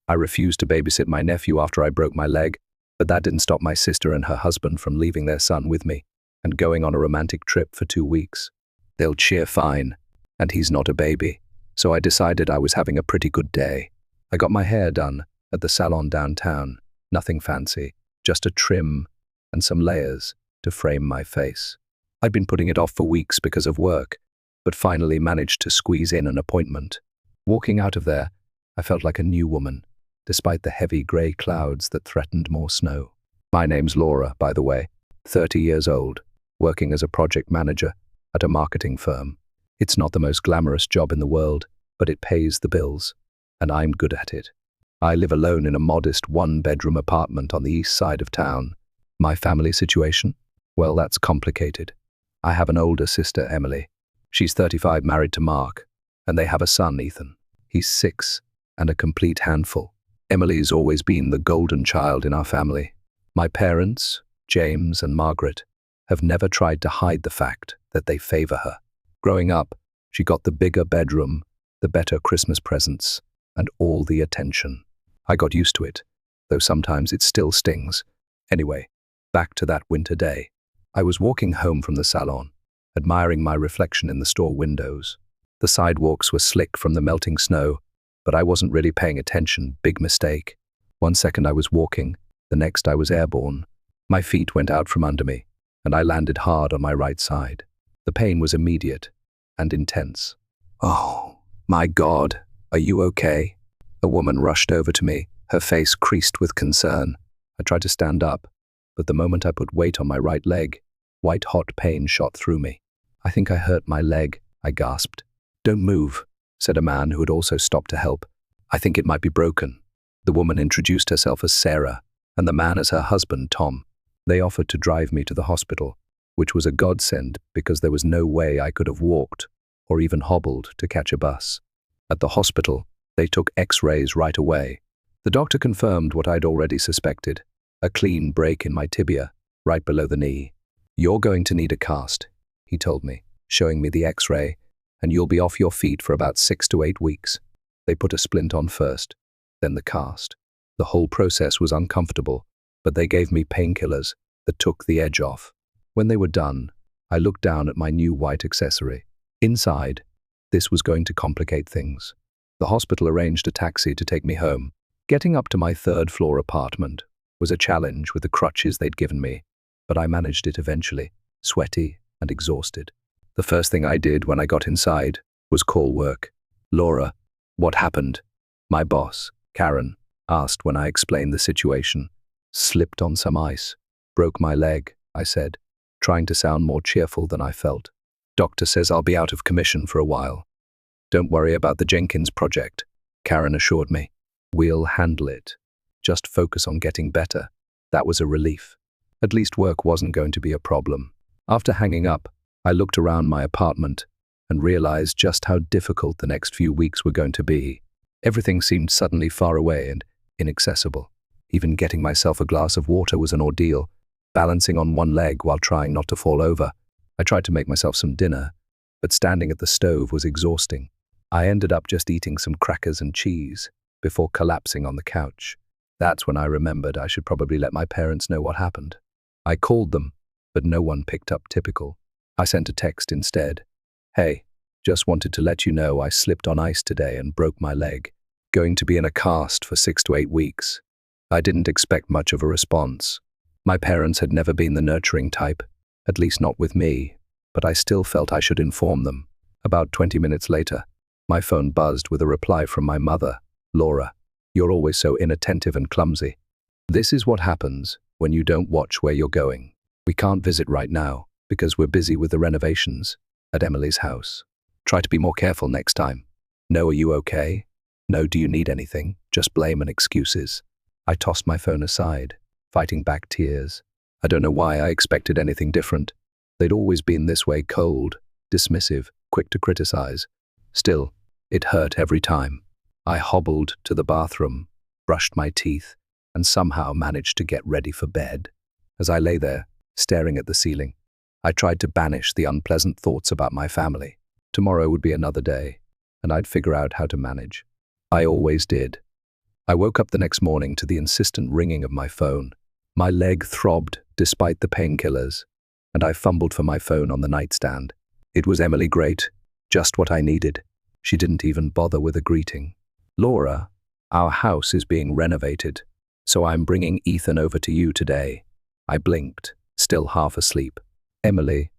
I refused to babysit my nephew after I broke my leg, but that didn't stop my sister and her husband from leaving their son with me and going on a romantic trip for 2 weeks. They'll cheer fine, and he's not a baby, so I decided I was having a pretty good day. I got my hair done at the salon downtown, nothing fancy, just a trim and some layers to frame my face. I'd been putting it off for weeks because of work, but finally managed to squeeze in an appointment. Walking out of there, I felt like a new woman, despite the heavy grey clouds that threatened more snow. My name's Laura, by the way, 30 years old, working as a project manager at a marketing firm. It's not the most glamorous job in the world, but it pays the bills, and I'm good at it. I live alone in a modest one-bedroom apartment on the east side of town. My family situation? Well, that's complicated. I have an older sister, Emily. She's 35, married to Mark, and they have a son, Ethan. He's 6 and a complete handful. Emily's always been the golden child in our family. My parents, James and Margaret, have never tried to hide the fact that they favor her. Growing up, she got the bigger bedroom, the better Christmas presents, and all the attention. I got used to it, though sometimes it still stings. Anyway, back to that winter day. I was walking home from the salon, admiring my reflection in the store windows. The sidewalks were slick from the melting snow, but I wasn't really paying attention. Big mistake. 1 second I was walking, the next I was airborne. My feet went out from under me, and I landed hard on my right side. The pain was immediate and intense. "Oh, my God, are you okay?" A woman rushed over to me, her face creased with concern. I tried to stand up, but the moment I put weight on my right leg, white-hot pain shot through me. "I think I hurt my leg," I gasped. "Don't move," said a man who had also stopped to help. "I think it might be broken." The woman introduced herself as Sarah, and the man as her husband, Tom. They offered to drive me to the hospital, which was a godsend because there was no way I could have walked or even hobbled to catch a bus. At the hospital, they took X-rays right away. The doctor confirmed what I'd already suspected, a clean break in my tibia, right below the knee. "You're going to need a cast," he told me, showing me the X-ray, "and you'll be off your feet for about 6 to 8 weeks. They put a splint on first, then the cast. The whole process was uncomfortable, but they gave me painkillers that took the edge off. When they were done, I looked down at my new white accessory. Inside, this was going to complicate things. The hospital arranged a taxi to take me home. Getting up to my 3rd-floor apartment was a challenge with the crutches they'd given me, but I managed it eventually, sweaty and exhausted. The first thing I did when I got inside was call work. "Laura, what happened?" My boss, Karen, asked when I explained the situation. "Slipped on some ice. Broke my leg," I said, trying to sound more cheerful than I felt. "Doctor says I'll be out of commission for a while." "Don't worry about the Jenkins project," Karen assured me. "We'll handle it. Just focus on getting better." That was a relief. At least work wasn't going to be a problem. After hanging up, I looked around my apartment and realized just how difficult the next few weeks were going to be. Everything seemed suddenly far away and inaccessible. Even getting myself a glass of water was an ordeal, balancing on one leg while trying not to fall over. I tried to make myself some dinner, but standing at the stove was exhausting. I ended up just eating some crackers and cheese before collapsing on the couch. That's when I remembered I should probably let my parents know what happened. I called them, but no one picked up. Typical. I sent a text instead. "Hey, just wanted to let you know I slipped on ice today and broke my leg. Going to be in a cast for 6 to 8 weeks. I didn't expect much of a response. My parents had never been the nurturing type, at least not with me, but I still felt I should inform them. About 20 minutes later, my phone buzzed with a reply from my mother. "Laura, you're always so inattentive and clumsy. This is what happens when you don't watch where you're going. We can't visit right now because we're busy with the renovations at Emily's house. Try to be more careful next time. No, are you okay? No, do you need anything? Just blame and excuses." I tossed my phone aside, fighting back tears. I don't know why I expected anything different. They'd always been this way, cold, dismissive, quick to criticize. Still, it hurt every time. I hobbled to the bathroom, brushed my teeth, and somehow managed to get ready for bed. As I lay there, staring at the ceiling, I tried to banish the unpleasant thoughts about my family. Tomorrow would be another day, and I'd figure out how to manage. I always did. I woke up the next morning to the insistent ringing of my phone. My leg throbbed despite the painkillers, and I fumbled for my phone on the nightstand. It was Emily. Great, just what I needed. She didn't even bother with a greeting. Laura, our house is being renovated, so I'm bringing Ethan over to you today. I blinked, still half asleep. Emily,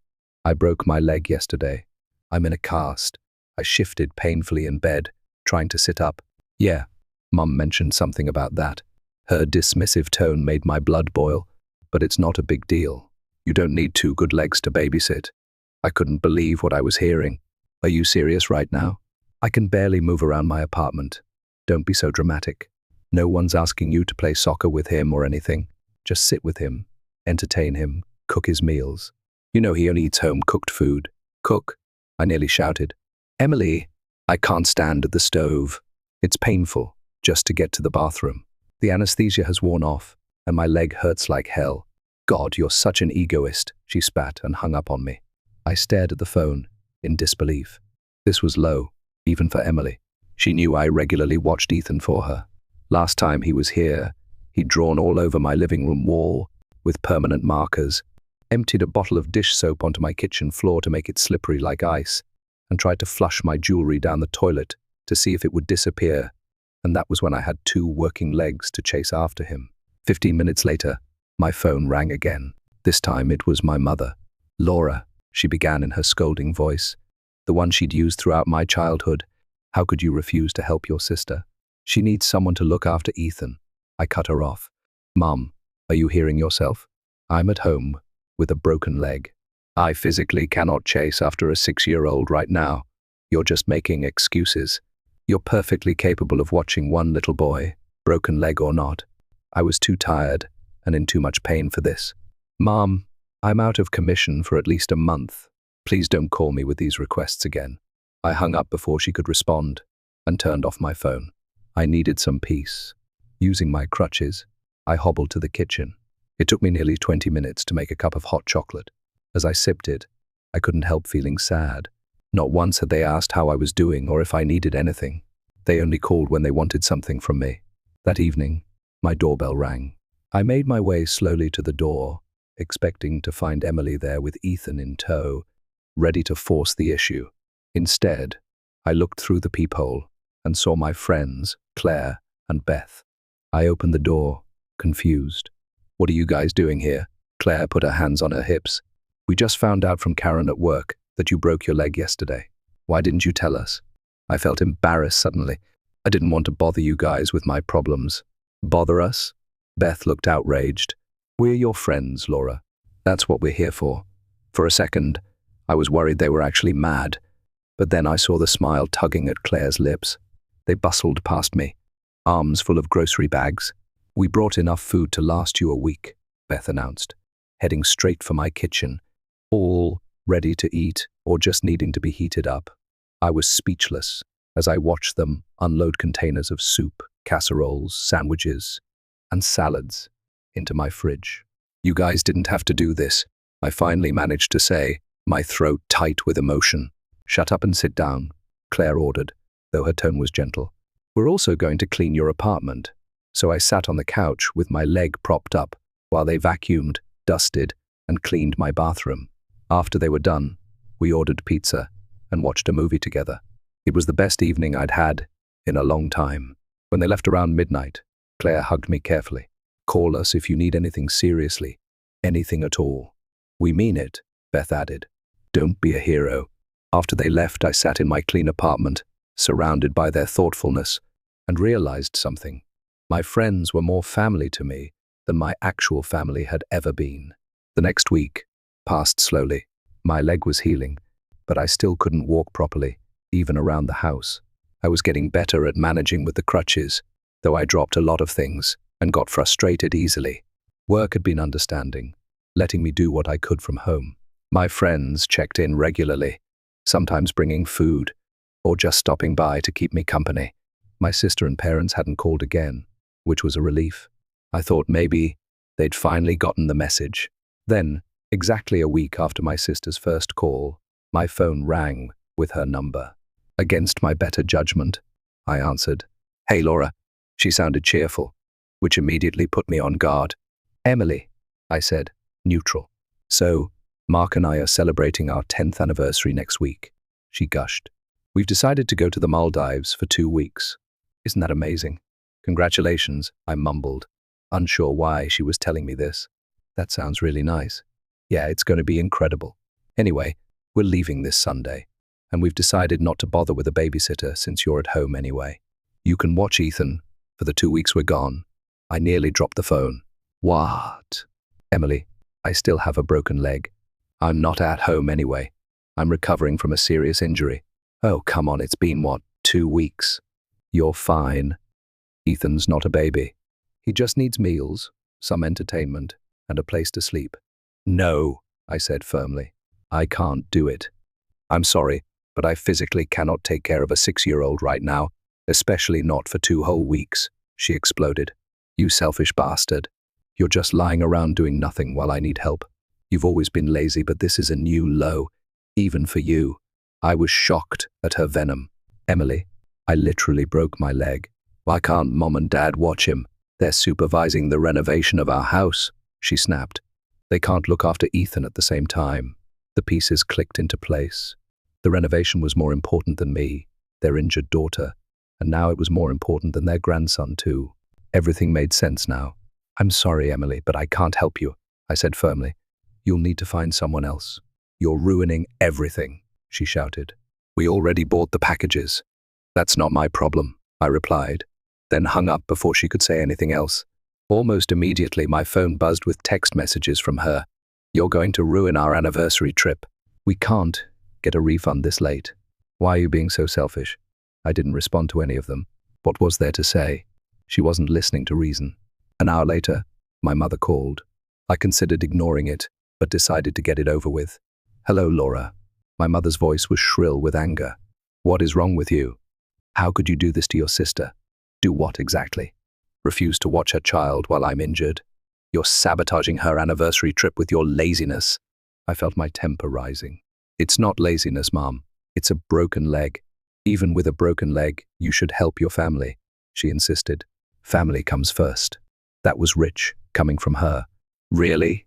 I broke my leg yesterday. I'm in a cast. I shifted painfully in bed, trying to sit up. Yeah, Mum mentioned something about that. Her dismissive tone made my blood boil, but it's not a big deal. You don't need 2 good legs to babysit. I couldn't believe what I was hearing. Are you serious right now? I can barely move around my apartment. Don't be so dramatic. No one's asking you to play soccer with him or anything. Just sit with him, entertain him, cook his meals. You know he only eats home-cooked food. Cook? I nearly shouted. Emily, I can't stand at the stove. It's painful, just to get to the bathroom. The anesthesia has worn off, and my leg hurts like hell. God, you're such an egoist, she spat and hung up on me. I stared at the phone, in disbelief. This was low, even for Emily. She knew I regularly watched Ethan for her. Last time he was here, he'd drawn all over my living room wall, with permanent markers, emptied a bottle of dish soap onto my kitchen floor to make it slippery like ice, and tried to flush my jewelry down the toilet to see if it would disappear, and that was when I had 2 working legs to chase after him. 15 minutes later, my phone rang again. This time it was my mother. Laura, she began in her scolding voice, the one she'd used throughout my childhood. How could you refuse to help your sister? She needs someone to look after Ethan. I cut her off. Mum, are you hearing yourself? I'm at home with a broken leg. I physically cannot chase after a 6-year-old right now. You're just making excuses. You're perfectly capable of watching one little boy, broken leg or not. I was too tired and in too much pain for this. Mom, I'm out of commission for at least a month. Please don't call me with these requests again. I hung up before she could respond and turned off my phone. I needed some peace. Using my crutches, I hobbled to the kitchen. It took me nearly 20 minutes to make a cup of hot chocolate. As I sipped it, I couldn't help feeling sad. Not once had they asked how I was doing or if I needed anything. They only called when they wanted something from me. That evening, my doorbell rang. I made my way slowly to the door, expecting to find Emily there with Ethan in tow, ready to force the issue. Instead, I looked through the peephole and saw my friends, Claire and Beth. I opened the door, confused. What are you guys doing here? Claire put her hands on her hips. We just found out from Karen at work that you broke your leg yesterday. Why didn't you tell us? I felt embarrassed suddenly. I didn't want to bother you guys with my problems. Bother us? Beth looked outraged. We're your friends, Laura. That's what we're here for. For a second, I was worried they were actually mad, but then I saw the smile tugging at Claire's lips. They bustled past me, arms full of grocery bags. We brought enough food to last you a week, Beth announced, heading straight for my kitchen, all ready to eat or just needing to be heated up. I was speechless as I watched them unload containers of soup, casseroles, sandwiches, and salads into my fridge. You guys didn't have to do this, I finally managed to say, my throat tight with emotion. Shut up and sit down, Claire ordered, though her tone was gentle. We're also going to clean your apartment. So I sat on the couch with my leg propped up while they vacuumed, dusted, and cleaned my bathroom. After they were done, we ordered pizza and watched a movie together. It was the best evening I'd had in a long time. When they left around midnight, Claire hugged me carefully. Call us if you need anything seriously, anything at all. We mean it, Beth added. Don't be a hero. After they left, I sat in my clean apartment, surrounded by their thoughtfulness, and realized something. My friends were more family to me than my actual family had ever been. The next week passed slowly. My leg was healing, but I still couldn't walk properly, even around the house. I was getting better at managing with the crutches, though I dropped a lot of things and got frustrated easily. Work had been understanding, letting me do what I could from home. My friends checked in regularly, sometimes bringing food or just stopping by to keep me company. My sister and parents hadn't called again, which was a relief. I thought maybe they'd finally gotten the message. Then, exactly a week after my sister's first call, my phone rang with her number. Against my better judgment, I answered. Hey, Laura, She sounded cheerful, which immediately put me on guard. Emily, I said, neutral. So, Mark and I are celebrating our 10th anniversary next week. She gushed. We've decided to go to the Maldives for 2 weeks. Isn't that amazing? Congratulations, I mumbled, unsure why she was telling me this. That sounds really nice. Yeah, it's going to be incredible. Anyway, we're leaving this Sunday, and we've decided not to bother with a babysitter since you're at home anyway. You can watch Ethan for the 2 weeks we're gone. I nearly dropped the phone. What? Emily, I still have a broken leg. I'm not at home anyway. I'm recovering from a serious injury. Oh, come on, it's been, 2 weeks? You're fine. Ethan's not a baby. He just needs meals, some entertainment, and a place to sleep. No, I said firmly. I can't do it. I'm sorry, but I physically cannot take care of a 6-year-old right now, especially not for 2 whole weeks, she exploded. You selfish bastard. You're just lying around doing nothing while I need help. You've always been lazy, but this is a new low, even for you. I was shocked at her venom. Emily, I literally broke my leg. Why can't Mom and Dad watch him? They're supervising the renovation of our house, she snapped. They can't look after Ethan at the same time. The pieces clicked into place. The renovation was more important than me, their injured daughter, and now it was more important than their grandson too. Everything made sense now. I'm sorry, Emily, but I can't help you, I said firmly. You'll need to find someone else. You're ruining everything, she shouted. We already bought the packages. That's not my problem, I replied, then hung up before she could say anything else. Almost immediately, my phone buzzed with text messages from her. You're going to ruin our anniversary trip. We can't get a refund this late. Why are you being so selfish? I didn't respond to any of them. What was there to say? She wasn't listening to reason. An hour later, my mother called. I considered ignoring it, but decided to get it over with. Hello, Laura. My mother's voice was shrill with anger. What is wrong with you? How could you do this to your sister? Do what exactly? Refuse to watch her child while I'm injured? You're sabotaging her anniversary trip with your laziness. I felt my temper rising. It's not laziness, Mom. It's a broken leg. Even with a broken leg, you should help your family, she insisted. Family comes first. That was rich, coming from her. Really?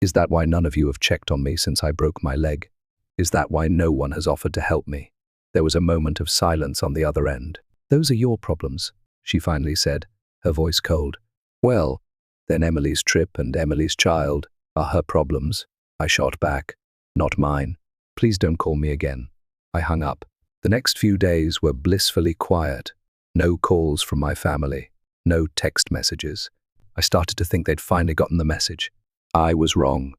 Is that why none of you have checked on me since I broke my leg? Is that why no one has offered to help me? There was a moment of silence on the other end. Those are your problems, she finally said, her voice cold. Well, then Emily's trip and Emily's child are her problems, I shot back. Not mine. Please don't call me again. I hung up. The next few days were blissfully quiet. No calls from my family. No text messages. I started to think they'd finally gotten the message. I was wrong.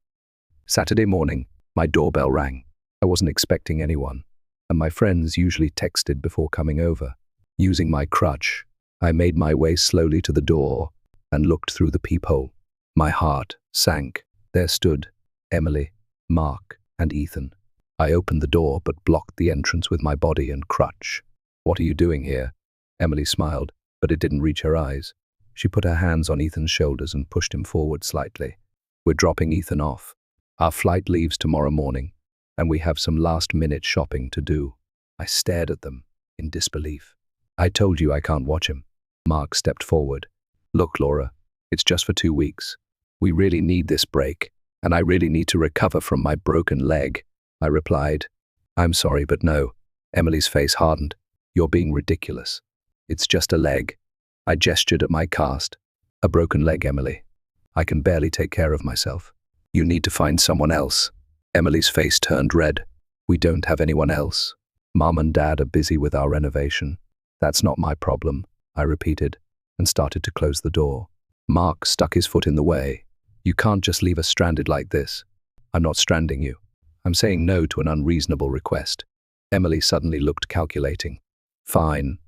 Saturday morning, my doorbell rang. I wasn't expecting anyone, and my friends usually texted before coming over. Using my crutch, I made my way slowly to the door and looked through the peephole. My heart sank. There stood Emily, Mark, and Ethan. I opened the door but blocked the entrance with my body and crutch. What are you doing here? Emily smiled, but it didn't reach her eyes. She put her hands on Ethan's shoulders and pushed him forward slightly. We're dropping Ethan off. Our flight leaves tomorrow morning, and we have some last-minute shopping to do. I stared at them in disbelief. I told you I can't watch him. Mark stepped forward. Look, Laura, it's just for 2 weeks. We really need this break, and I really need to recover from my broken leg, I replied. I'm sorry, but no. Emily's face hardened. You're being ridiculous. It's just a leg. I gestured at my cast. A broken leg, Emily. I can barely take care of myself. You need to find someone else. Emily's face turned red. We don't have anyone else. Mom and Dad are busy with our renovation. That's not my problem, I repeated, and started to close the door. Mark stuck his foot in the way. You can't just leave us stranded like this. I'm not stranding you. I'm saying no to an unreasonable request. Emily suddenly looked calculating. Fine.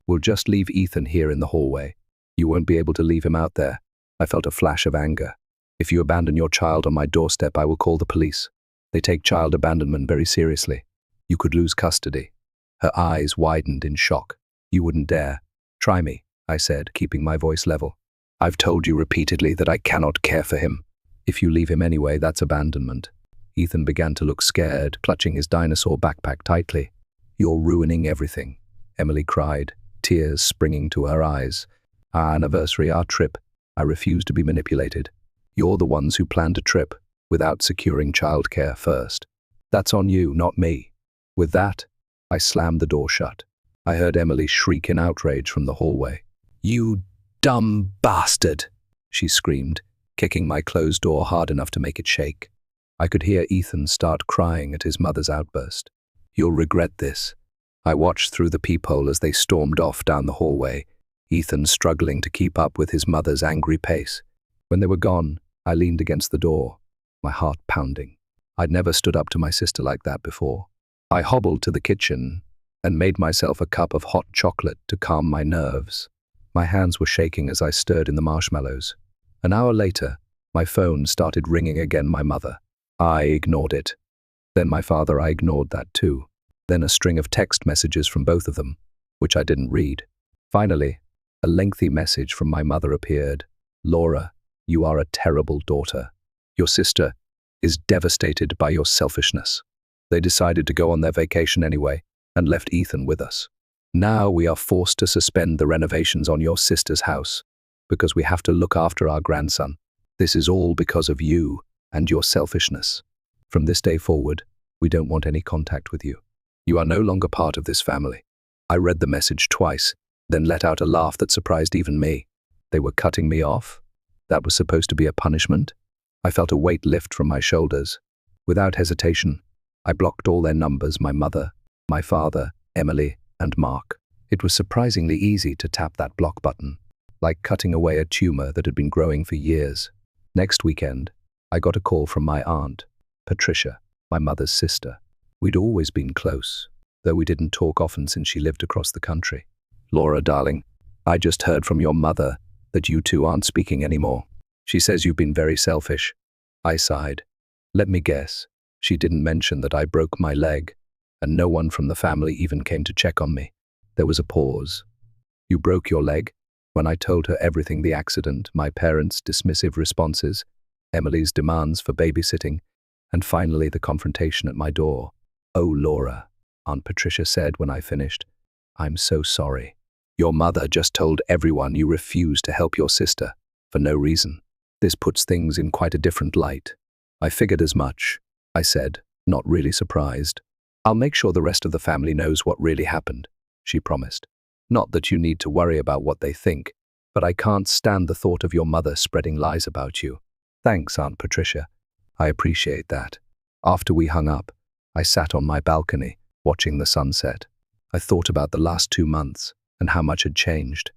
We'll just leave Ethan here in the hallway. You won't be able to leave him out there. I felt a flash of anger. If you abandon your child on my doorstep, I will call the police. They take child abandonment very seriously. You could lose custody. Her eyes widened in shock. You wouldn't dare. Try me, I said, keeping my voice level. I've told you repeatedly that I cannot care for him. If you leave him anyway, that's abandonment. Ethan began to look scared, clutching his dinosaur backpack tightly. You're ruining everything, Emily cried, tears springing to her eyes. Our anniversary, our trip. I refuse to be manipulated. You're the ones who planned a trip without securing childcare first. That's on you, not me. With that, I slammed the door shut. I heard Emily shriek in outrage from the hallway. You dumb bastard, she screamed, kicking my closed door hard enough to make it shake. I could hear Ethan start crying at his mother's outburst. You'll regret this. I watched through the peephole as they stormed off down the hallway, Ethan struggling to keep up with his mother's angry pace. When they were gone, I leaned against the door, my heart pounding. I'd never stood up to my sister like that before. I hobbled to the kitchen and made myself a cup of hot chocolate to calm my nerves. My hands were shaking as I stirred in the marshmallows. An hour later, my phone started ringing again. My mother. I ignored it. Then my father. I ignored that too. Then a string of text messages from both of them, which I didn't read. Finally, a lengthy message from my mother appeared. Laura, you are a terrible daughter. Your sister is devastated by your selfishness. They decided to go on their vacation anyway and left Ethan with us. Now we are forced to suspend the renovations on your sister's house because we have to look after our grandson. This is all because of you and your selfishness. From this day forward, we don't want any contact with you. You are no longer part of this family. I read the message twice, then let out a laugh that surprised even me. They were cutting me off? That was supposed to be a punishment? I felt a weight lift from my shoulders. Without hesitation, I blocked all their numbers, my mother, my father, Emily, and Mark. It was surprisingly easy to tap that block button, like cutting away a tumor that had been growing for years. Next weekend, I got a call from my aunt, Patricia, my mother's sister. We'd always been close, though we didn't talk often since she lived across the country. Laura, darling, I just heard from your mother that you two aren't speaking anymore. She says you've been very selfish. I sighed. Let me guess. She didn't mention that I broke my leg, and no one from the family even came to check on me. There was a pause. You broke your leg? When I told her everything, the accident, my parents' dismissive responses, Emily's demands for babysitting, and finally the confrontation at my door. Oh, Laura, Aunt Patricia said when I finished, I'm so sorry. Your mother just told everyone you refused to help your sister, for no reason. This puts things in quite a different light. I figured as much, I said, not really surprised. I'll make sure the rest of the family knows what really happened, she promised. Not that you need to worry about what they think, but I can't stand the thought of your mother spreading lies about you. Thanks, Aunt Patricia. I appreciate that. After we hung up, I sat on my balcony, watching the sunset. I thought about the last 2 months and how much had changed.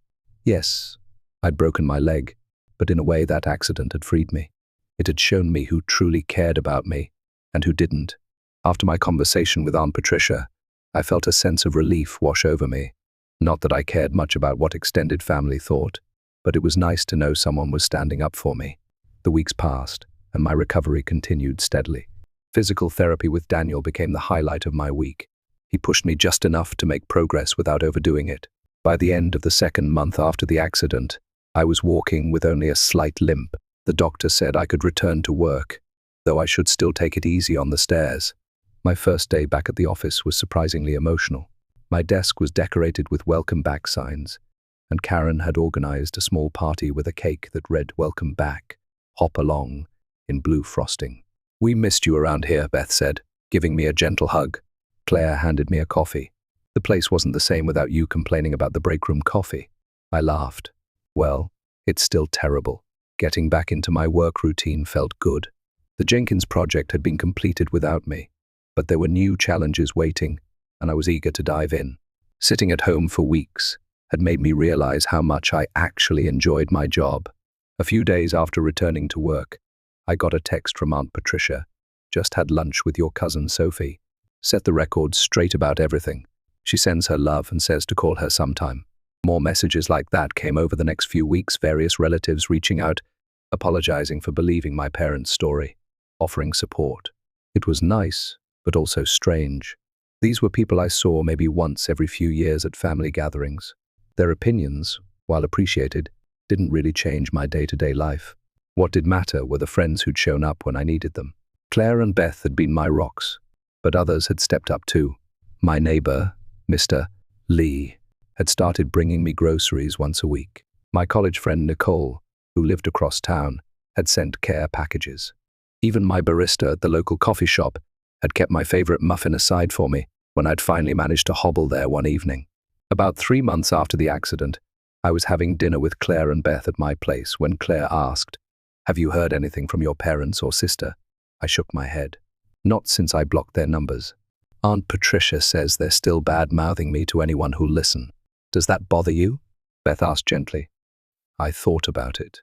Yes, I'd broken my leg, but in a way that accident had freed me. It had shown me who truly cared about me and who didn't. After my conversation with Aunt Patricia, I felt a sense of relief wash over me. Not that I cared much about what extended family thought, but it was nice to know someone was standing up for me. The weeks passed, and my recovery continued steadily. Physical therapy with Daniel became the highlight of my week. He pushed me just enough to make progress without overdoing it. By the end of the 2nd month after the accident, I was walking with only a slight limp. The doctor said I could return to work, though I should still take it easy on the stairs. My first day back at the office was surprisingly emotional. My desk was decorated with welcome back signs, and Karen had organized a small party with a cake that read "Welcome back, hop along," in blue frosting. We missed you around here, Beth said, giving me a gentle hug. Claire handed me a coffee. The place wasn't the same without you complaining about the break room coffee. I laughed. Well, it's still terrible. Getting back into my work routine felt good. The Jenkins project had been completed without me, but there were new challenges waiting, and I was eager to dive in. Sitting at home for weeks had made me realize how much I actually enjoyed my job. A few days after returning to work, I got a text from Aunt Patricia. Just had lunch with your cousin Sophie. Set the record straight about everything. She sends her love and says to call her sometime. More messages like that came over the next few weeks, various relatives reaching out, apologizing for believing my parents' story, offering support. It was nice, but also strange. These were people I saw maybe once every few years at family gatherings. Their opinions, while appreciated, didn't really change my day-to-day life. What did matter were the friends who'd shown up when I needed them. Claire and Beth had been my rocks, but others had stepped up too. My neighbor, Mr. Lee, had started bringing me groceries once a week. My college friend Nicole, who lived across town, had sent care packages. Even my barista at the local coffee shop had kept my favorite muffin aside for me when I'd finally managed to hobble there one evening. About 3 months after the accident, I was having dinner with Claire and Beth at my place when Claire asked, "Have you heard anything from your parents or sister?" I shook my head. "Not since I blocked their numbers. Aunt Patricia says they're still bad-mouthing me to anyone who'll listen. Does that bother you?" Beth asked gently. I thought about it.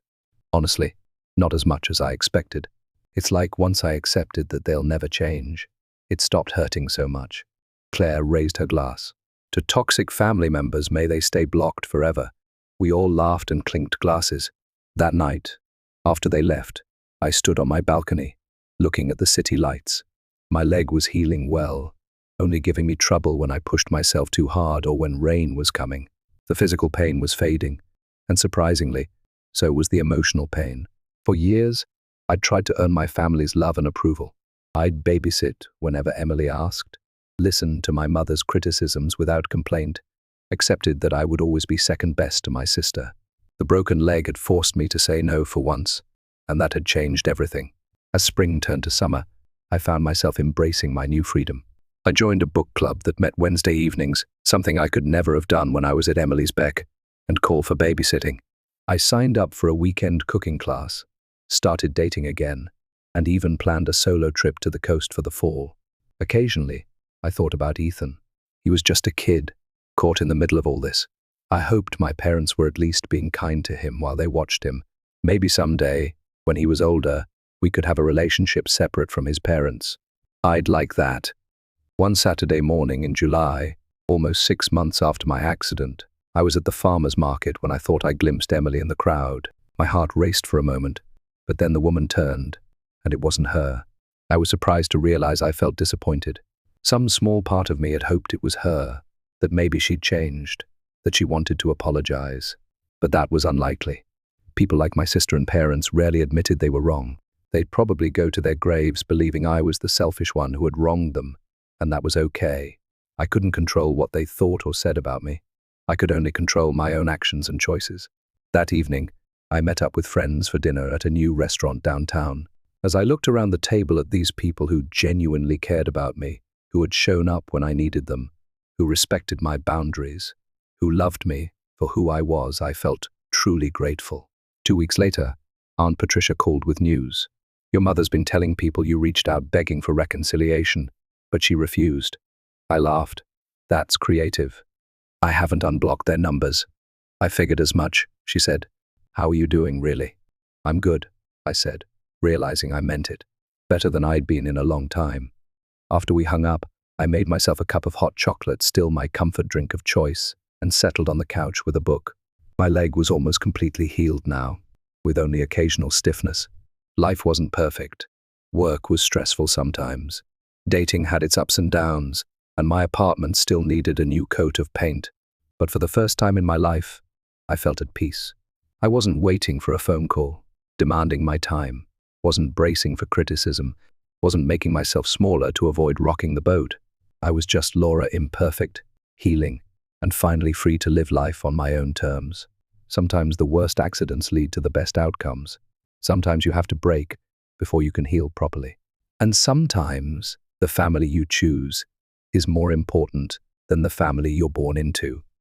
Honestly, not as much as I expected. It's like once I accepted that they'll never change, it stopped hurting so much. Claire raised her glass. "To toxic family members, may they stay blocked forever." We all laughed and clinked glasses. That night, after they left, I stood on my balcony, looking at the city lights. My leg was healing well, only giving me trouble when I pushed myself too hard or when rain was coming. The physical pain was fading, and surprisingly, so was the emotional pain. For years, I'd tried to earn my family's love and approval. I'd babysit whenever Emily asked, listened to my mother's criticisms without complaint, accepted that I would always be second best to my sister. The broken leg had forced me to say no for once, and that had changed everything. As spring turned to summer, I found myself embracing my new freedom. I joined a book club that met Wednesday evenings, something I could never have done when I was at Emily's beck, and called for babysitting. I signed up for a weekend cooking class, started dating again, and even planned a solo trip to the coast for the fall. Occasionally, I thought about Ethan. He was just a kid, caught in the middle of all this. I hoped my parents were at least being kind to him while they watched him. Maybe someday, when he was older, we could have a relationship separate from his parents. I'd like that. One Saturday morning in July, almost 6 months after my accident, I was at the farmer's market when I thought I glimpsed Emily in the crowd. My heart raced for a moment, but then the woman turned, and it wasn't her. I was surprised to realize I felt disappointed. Some small part of me had hoped it was her, that maybe she'd changed, that she wanted to apologize. But that was unlikely. People like my sister and parents rarely admitted they were wrong. They'd probably go to their graves believing I was the selfish one who had wronged them, and that was okay. I couldn't control what they thought or said about me. I could only control my own actions and choices. That evening, I met up with friends for dinner at a new restaurant downtown. As I looked around the table at these people who genuinely cared about me, who had shown up when I needed them, who respected my boundaries, who loved me for who I was, I felt truly grateful. 2 weeks later, Aunt Patricia called with news. "Your mother's been telling people you reached out begging for reconciliation, but she refused." I laughed. "That's creative. I haven't unblocked their numbers." "I figured as much," she said. "How are you doing, really?" "I'm good," I said, realizing I meant it. Better than I'd been in a long time. After we hung up, I made myself a cup of hot chocolate, still my comfort drink of choice, and settled on the couch with a book. My leg was almost completely healed now, with only occasional stiffness. Life wasn't perfect. Work was stressful sometimes. Dating had its ups and downs, and my apartment still needed a new coat of paint. But for the first time in my life, I felt at peace. I wasn't waiting for a phone call, demanding my time, wasn't bracing for criticism, wasn't making myself smaller to avoid rocking the boat. I was just Laura, imperfect, healing, and finally free to live life on my own terms. Sometimes the worst accidents lead to the best outcomes. Sometimes you have to break before you can heal properly. And sometimes the family you choose is more important than the family you're born into.